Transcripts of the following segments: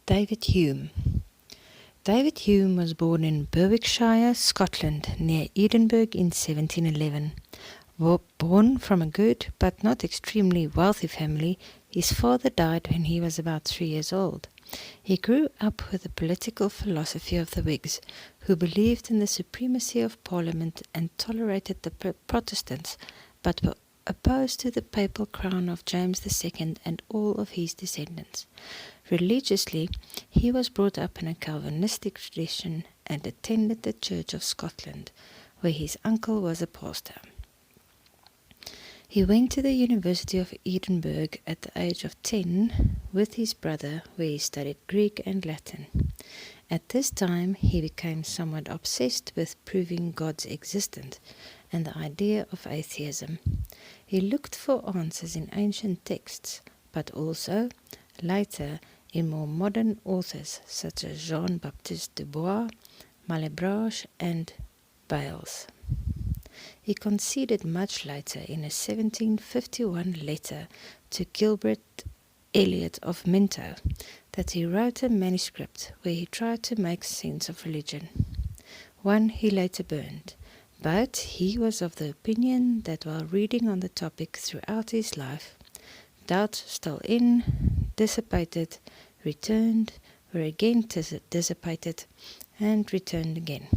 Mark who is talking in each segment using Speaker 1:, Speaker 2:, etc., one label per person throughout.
Speaker 1: David Hume. David Hume was born in Berwickshire, Scotland, near Edinburgh in 1711. Born from a good but not extremely wealthy family, his father died when he was about 3 years old. He grew up with the political philosophy of the Whigs, who believed in the supremacy of Parliament and tolerated the Protestants, but were opposed to the papal crown of James II and all of his descendants. Religiously, he was brought up in a Calvinistic tradition and attended the Church of Scotland, where his uncle was a pastor. He went to the University of Edinburgh at the age of 10 with his brother, where he studied Greek and Latin. At this time, he became somewhat obsessed with proving God's existence and the idea of atheism. He looked for answers in ancient texts, but also, later, in more modern authors such as Jean-Baptiste Dubois, Malebranche, and Bales. He conceded much later in a 1751 letter to Gilbert Elliot of Minto that he wrote a manuscript where he tried to make sense of religion. One he later burned, but he was of the opinion that while reading on the topic throughout his life, doubts stole in, dissipated, returned, were again dissipated, and returned again.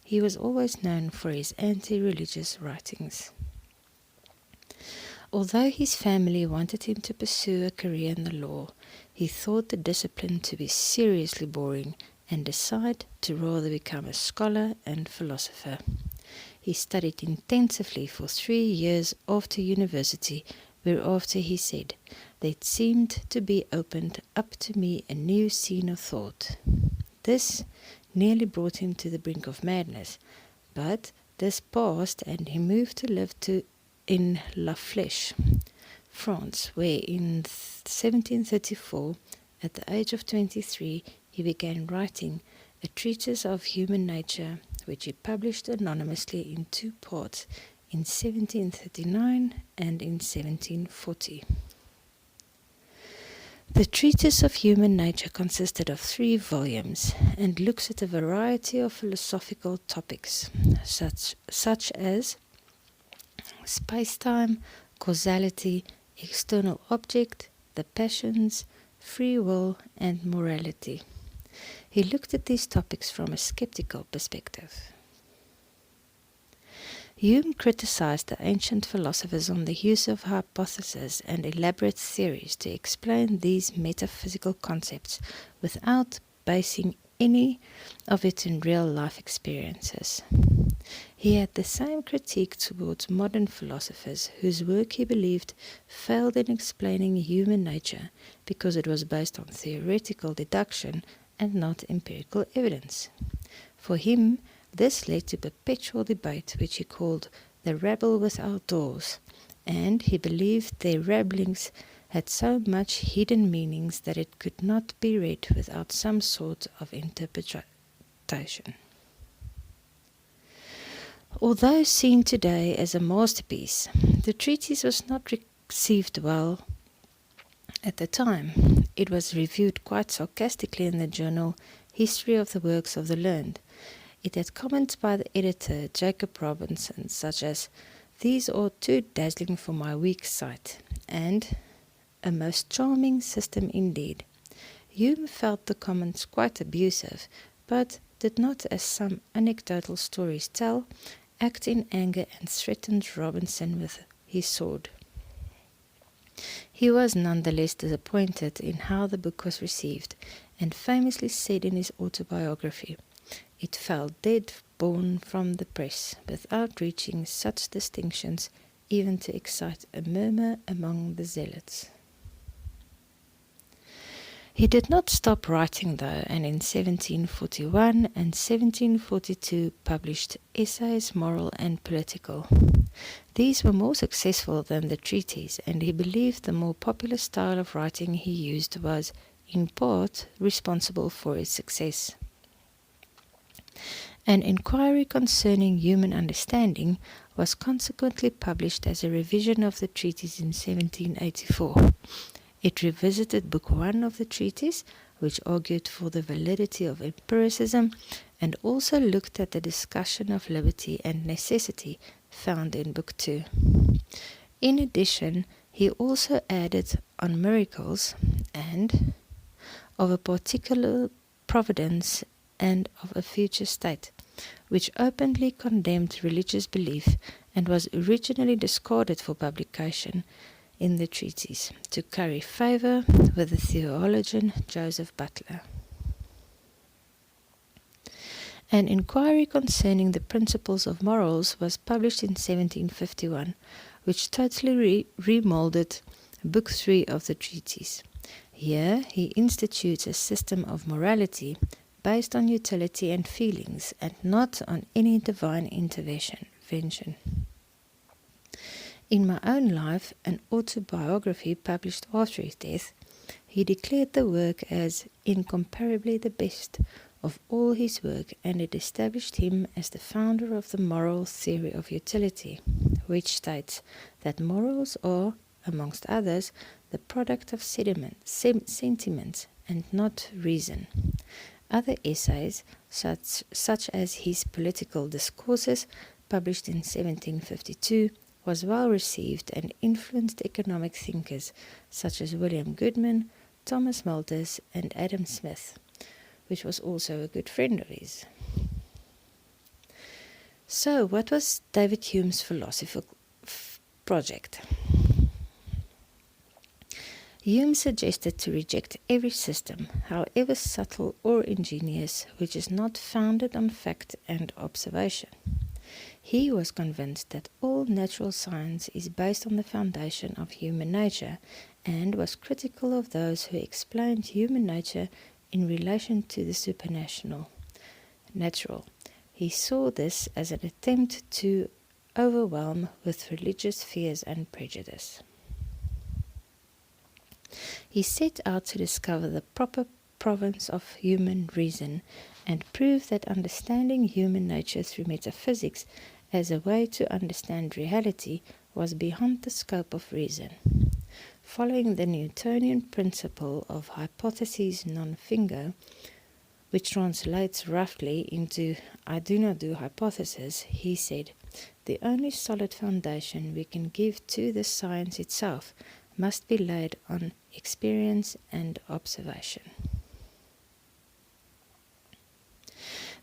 Speaker 1: He was always known for his anti-religious writings. Although his family wanted him to pursue a career in the law, he thought the discipline to be seriously boring and decided to rather become a scholar and philosopher. He studied intensively for 3 years after university, whereafter he said, "There seemed to be opened up to me a new scene of thought." This nearly brought him to the brink of madness, but this passed and he moved to live in La Flèche, France, where in 1734, at the age of 23, he began writing a treatise of human nature, which he published anonymously in 2 parts in 1739 and in 1740. The Treatise of Human Nature consisted of 3 volumes and looks at a variety of philosophical topics, such as space-time, causality, external object, the passions, free will, and morality. He looked at these topics from a skeptical perspective. Hume criticized the ancient philosophers on the use of hypotheses and elaborate theories to explain these metaphysical concepts without basing any of it in real-life experiences. He had the same critique towards modern philosophers whose work he believed failed in explaining human nature because it was based on theoretical deduction and not empirical evidence. For him, this led to perpetual debate, which he called the rabble without doors, and he believed their rabblings had so much hidden meanings that it could not be read without some sort of interpretation. Although seen today as a masterpiece, the treatise was not received well at the time. It was reviewed quite sarcastically in the journal History of the Works of the Learned. It had comments by the editor, Jacob Robinson, such as, "These are too dazzling for my weak sight," and "a most charming system indeed." Hume felt the comments quite abusive, but did not, as some anecdotal stories tell, act in anger and threatened Robinson with his sword. He was nonetheless disappointed in how the book was received, and famously said in his autobiography, "It fell dead born from the press, without reaching such distinctions, even to excite a murmur among the zealots." He did not stop writing though, and in 1741 and 1742 published Essays Moral and Political. These were more successful than the treatise, and he believed the more popular style of writing he used was, in part, responsible for its success. An inquiry concerning human understanding was consequently published as a revision of the treatise in 1784. It revisited Book 1 of the treatise, which argued for the validity of empiricism, and also looked at the discussion of liberty and necessity found in Book 2. In addition, he also added on miracles and of a particular providence and of a future state, which openly condemned religious belief and was originally discarded for publication in the treatise to curry favour with the theologian Joseph Butler. An inquiry concerning the principles of morals was published in 1751, which totally remoulded Book 3 of the treatise. Here he institutes a system of morality based on utility and feelings, and not on any divine intervention. In My Own Life, an autobiography published after his death, he declared the work as incomparably the best of all his work, and it established him as the founder of the moral theory of utility, which states that morals are, amongst others, the product of sentiment and not reason. Other essays, such as his Political Discourses, published in 1752, was well received and influenced economic thinkers such as William Goodman, Thomas Malthus, and Adam Smith, which was also a good friend of his. So, what was David Hume's philosophical project? Hume suggested to reject every system, however subtle or ingenious, which is not founded on fact and observation. He was convinced that all natural science is based on the foundation of human nature, and was critical of those who explained human nature in relation to the supernatural. He saw this as an attempt to overwhelm with religious fears and prejudice. He set out to discover the proper province of human reason and prove that understanding human nature through metaphysics as a way to understand reality was beyond the scope of reason. Following the Newtonian principle of hypothesis non fingo, which translates roughly into I do not do hypothesis, he said, the only solid foundation we can give to the science itself must be laid on experience and observation.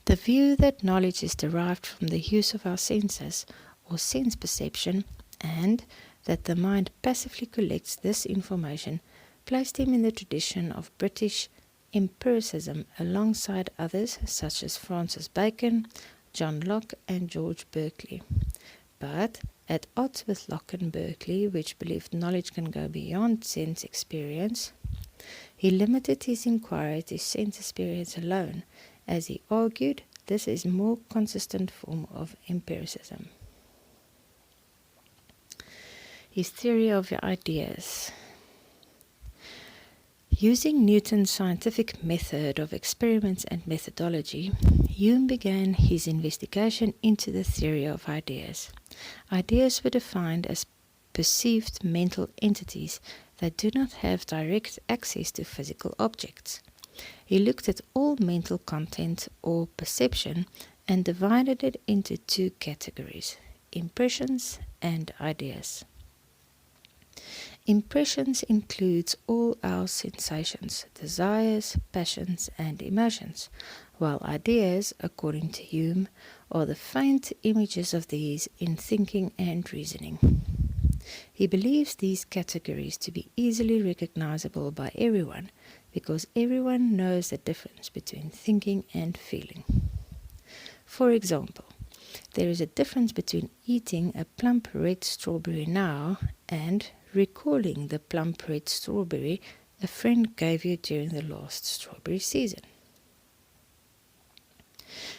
Speaker 1: The view that knowledge is derived from the use of our senses, or sense perception, and that the mind passively collects this information, placed him in the tradition of British empiricism alongside others such as Francis Bacon, John Locke, and George Berkeley. But at odds with Locke and Berkeley, which believed knowledge can go beyond sense experience, he limited his inquiry to sense experience alone. As he argued, this is a more consistent form of empiricism. His theory of ideas. Using Newton's scientific method of experiments and methodology, Hume began his investigation into the theory of ideas. Ideas were defined as perceived mental entities that do not have direct access to physical objects. He looked at all mental content or perception and divided it into two categories, impressions and ideas. Impressions includes all our sensations, desires, passions, and emotions, while ideas, according to Hume, are the faint images of these in thinking and reasoning. He believes these categories to be easily recognizable by everyone, because everyone knows the difference between thinking and feeling. For example, there is a difference between eating a plump red strawberry now and recalling the plump red strawberry a friend gave you during the last strawberry season.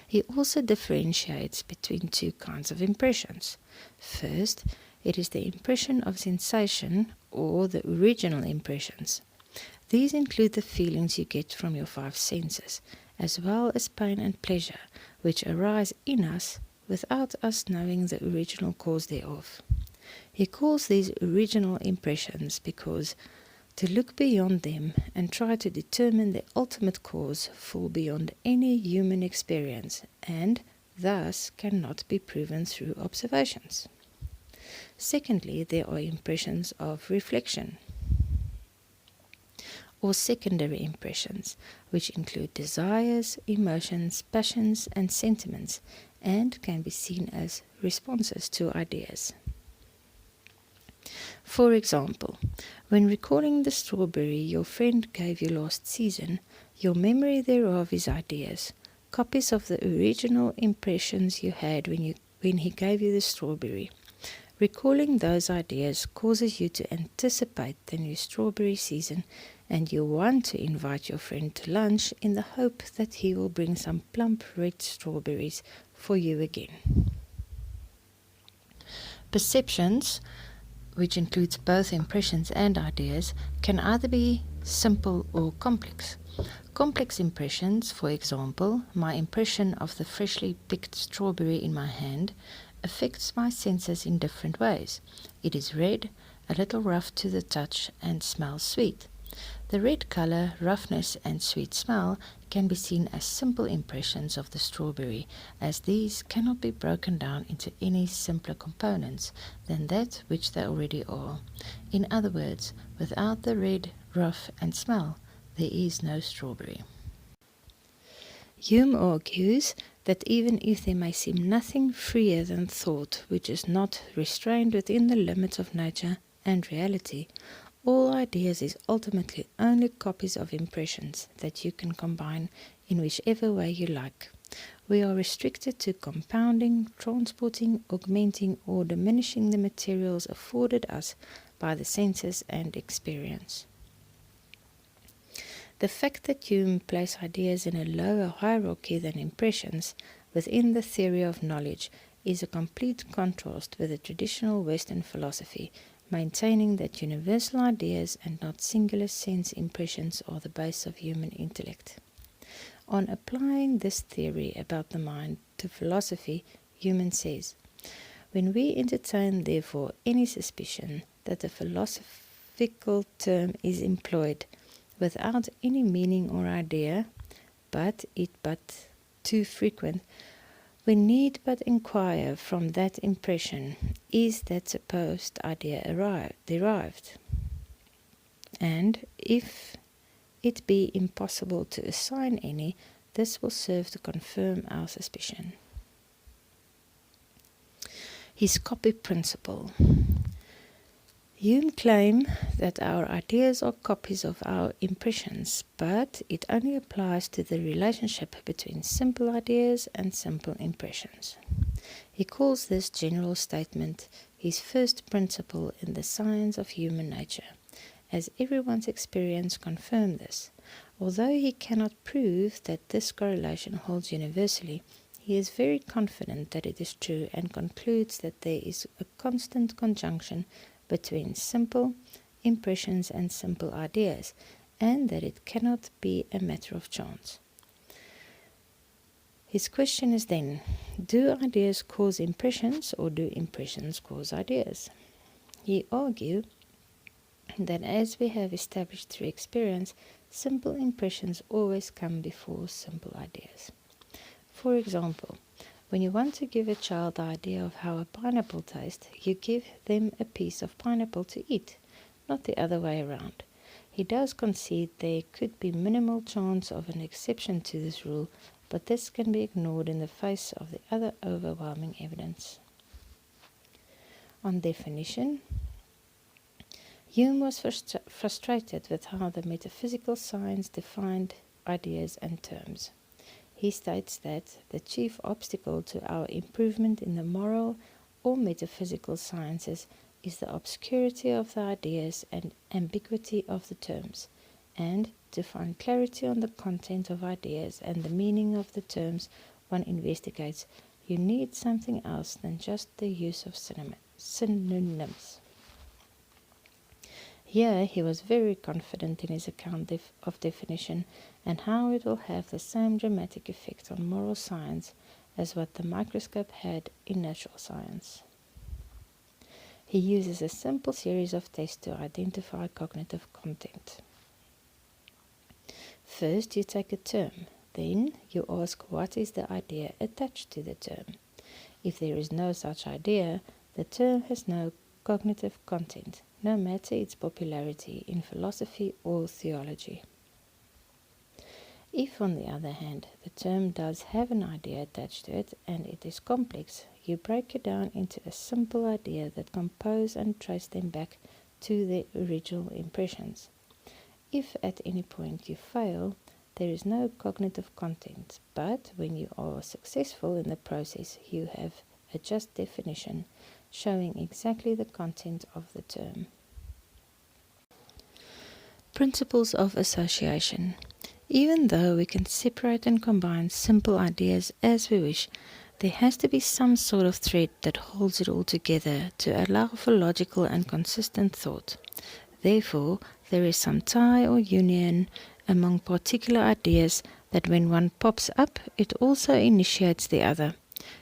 Speaker 1: He also differentiates between two kinds of impressions. First, it is the impression of sensation or the original impressions. These include the feelings you get from your five senses, as well as pain and pleasure, which arise in us without us knowing the original cause thereof. He calls these original impressions because To look beyond them and try to determine the ultimate cause fall beyond any human experience and thus cannot be proven through observations. Secondly, there are impressions of reflection or secondary impressions, which include desires, emotions, passions, and sentiments, and can be seen as responses to ideas. For example, when recalling the strawberry your friend gave you last season, your memory thereof is ideas, copies of the original impressions you had when he gave you the strawberry. Recalling those ideas causes you to anticipate the new strawberry season, and you want to invite your friend to lunch in the hope that he will bring some plump red strawberries for you again. Perceptions, which includes both impressions and ideas, can either be simple or complex. Complex impressions, for example, my impression of the freshly picked strawberry in my hand, affects my senses in different ways. It is red, a little rough to the touch, and smells sweet. The red color, roughness, and sweet smell can be seen as simple impressions of the strawberry, as these cannot be broken down into any simpler components than that which they already are. In other words, without the red, rough, and smell, there is no strawberry. Hume argues that even if there may seem nothing freer than thought which is not restrained within the limits of nature and reality, all ideas is ultimately only copies of impressions that you can combine in whichever way you like. We are restricted to compounding, transporting, augmenting, or diminishing the materials afforded us by the senses and experience. The fact that Hume placed ideas in a lower hierarchy than impressions within the theory of knowledge is a complete contrast with the traditional Western philosophy, maintaining that universal ideas and not singular sense impressions are the base of human intellect. On applying this theory about the mind to philosophy, Hume says, when we entertain therefore any suspicion that a philosophical term is employed without any meaning or idea, but too frequent, we need but inquire from that impression, is that supposed idea derived? And if it be impossible to assign any, this will serve to confirm our suspicion. His copy principle. Hume claims that our ideas are copies of our impressions, but it only applies to the relationship between simple ideas and simple impressions. He calls this general statement his first principle in the science of human nature, as everyone's experience confirms this. Although he cannot prove that this correlation holds universally, he is very confident that it is true and concludes that there is a constant conjunction between simple impressions and simple ideas, and that it cannot be a matter of chance. His question is then, do ideas cause impressions or do impressions cause ideas? He argues that as we have established through experience, simple impressions always come before simple ideas. For example, when you want to give a child the idea of how a pineapple tastes, you give them a piece of pineapple to eat, not the other way around. He does concede there could be minimal chance of an exception to this rule, but this can be ignored in the face of the other overwhelming evidence. On definition, Hume was frustrated with how the metaphysical science defined ideas and terms. He states that the chief obstacle to our improvement in the moral or metaphysical sciences is the obscurity of the ideas and ambiguity of the terms, and to find clarity on the content of ideas and the meaning of the terms one investigates, you need something else than just the use of synonyms. Here he was very confident in his account of definition and how it will have the same dramatic effect on moral science as what the microscope had in natural science. He uses a simple series of tests to identify cognitive content. First, you take a term. Then, you ask what is the idea attached to the term. If there is no such idea, the term has no cognitive content, no matter its popularity in philosophy or theology. If, on the other hand, the term does have an idea attached to it and it is complex, you break it down into a simple idea that compose and trace them back to their original impressions. If at any point you fail, there is no cognitive content, but when you are successful in the process, you have a just definition showing exactly the content of the term. Principles of association. Even though we can separate and combine simple ideas as we wish, there has to be some sort of thread that holds it all together to allow for logical and consistent thought. Therefore, there is some tie or union among particular ideas that when one pops up, it also initiates the other.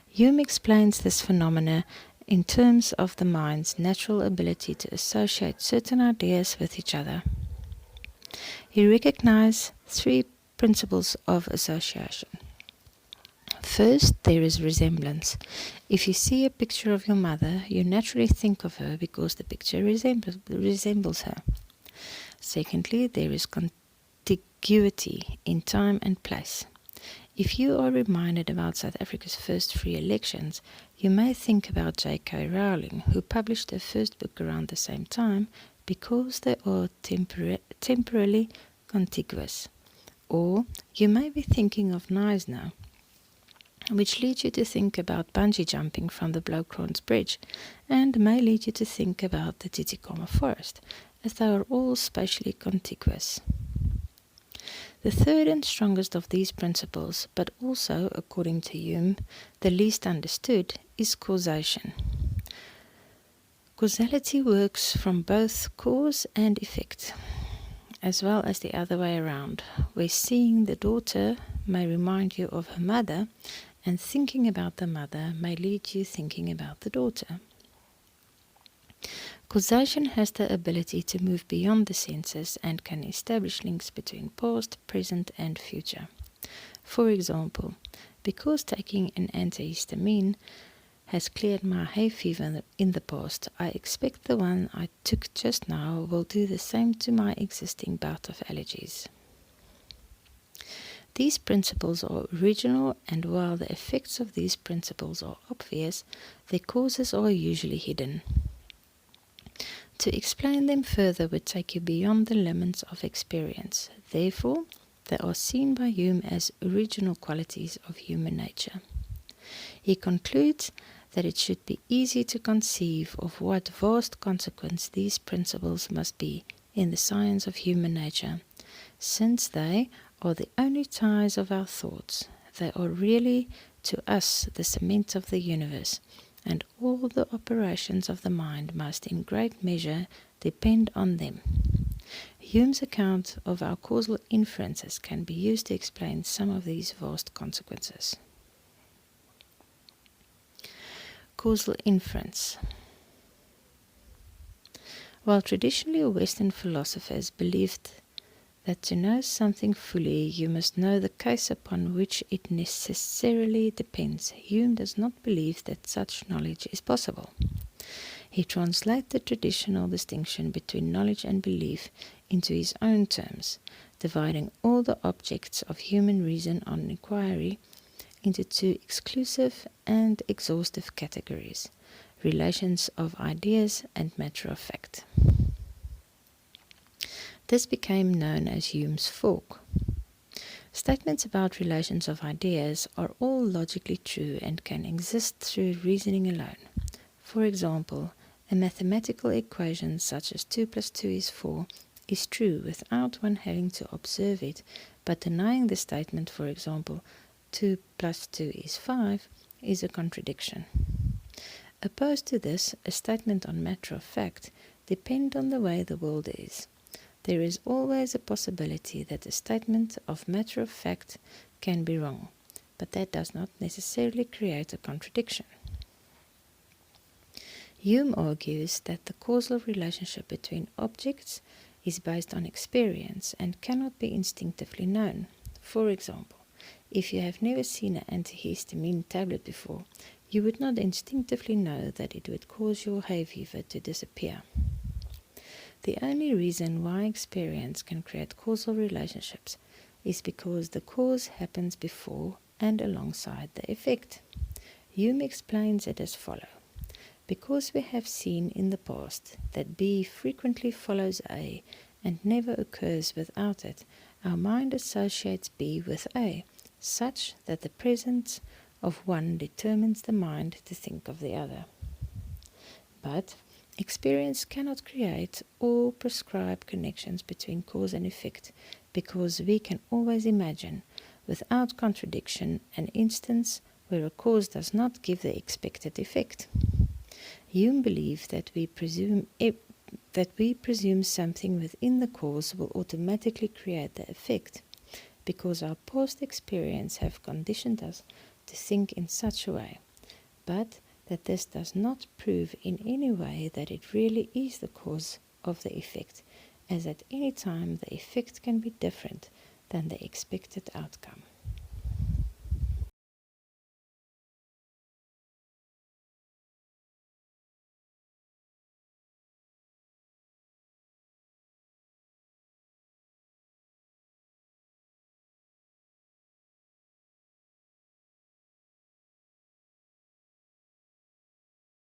Speaker 1: Hume explains this phenomena in terms of the mind's natural ability to associate certain ideas with each other. He recognized 3 principles of association. First, there is resemblance. If you see a picture of your mother, you naturally think of her because the picture resembles her. Secondly, there is contiguity in time and place. If you are reminded about South Africa's first free elections, you may think about J.K. Rowling, who published her first book around the same time, because they are temporally contiguous. Or you may be thinking of Knysna, which leads you to think about bungee jumping from the Blowkrans Bridge, and may lead you to think about the Titicaca Forest, as they are all spatially contiguous. The third and strongest of these principles, but also, according to Hume, the least understood, is causation. Causality works from both cause and effect, as well as the other way around, where seeing the daughter may remind you of her mother, and thinking about the mother may lead you thinking about the daughter. Causation has the ability to move beyond the senses and can establish links between past, present, and future. For example, because taking an antihistamine has cleared my hay fever in the past, I expect the one I took just now will do the same to my existing bout of allergies. These principles are original, and while the effects of these principles are obvious, their causes are usually hidden. To explain them further would take you beyond the limits of experience. Therefore, they are seen by Hume as original qualities of human nature. He concludes that it should be easy to conceive of what vast consequence these principles must be in the science of human nature, since they are the only ties of our thoughts. They are really, to us, the cement of the universe, and all the operations of the mind must in great measure depend on them. Hume's account of our causal inferences can be used to explain some of these vast consequences. Causal inference. While traditionally Western philosophers believed that to know something fully you must know the case upon which it necessarily depends, Hume does not believe that such knowledge is possible. He translates the traditional distinction between knowledge and belief into his own terms, dividing all the objects of human reason on inquiry into 2 exclusive and exhaustive categories: relations of ideas and matter of fact. This became known as Hume's fork. Statements about relations of ideas are all logically true and can exist through reasoning alone. For example, a mathematical equation such as 2 plus 2 is 4 is true without one having to observe it, but denying the statement, for example, 2 plus 2 is 5, is a contradiction. Opposed to this, a statement on matter of fact depends on the way the world is. There is always a possibility that a statement of matter of fact can be wrong, but that does not necessarily create a contradiction. Hume argues that the causal relationship between objects is based on experience and cannot be instinctively known. For example, if you have never seen an antihistamine tablet before, you would not instinctively know that it would cause your hay fever to disappear. The only reason why experience can create causal relationships is because the cause happens before and alongside the effect. Hume explains it as follows. Because we have seen in the past that B frequently follows A and never occurs without it, our mind associates B with A, such that the presence of one determines the mind to think of the other. But experience cannot create or prescribe connections between cause and effect, because we can always imagine, without contradiction, an instance where a cause does not give the expected effect. Hume believed that we presume something within the cause will automatically create the effect, because our past experience have conditioned us to think in such a way, but that this does not prove in any way that it really is the cause of the effect, as at any time the effect can be different than the expected outcome.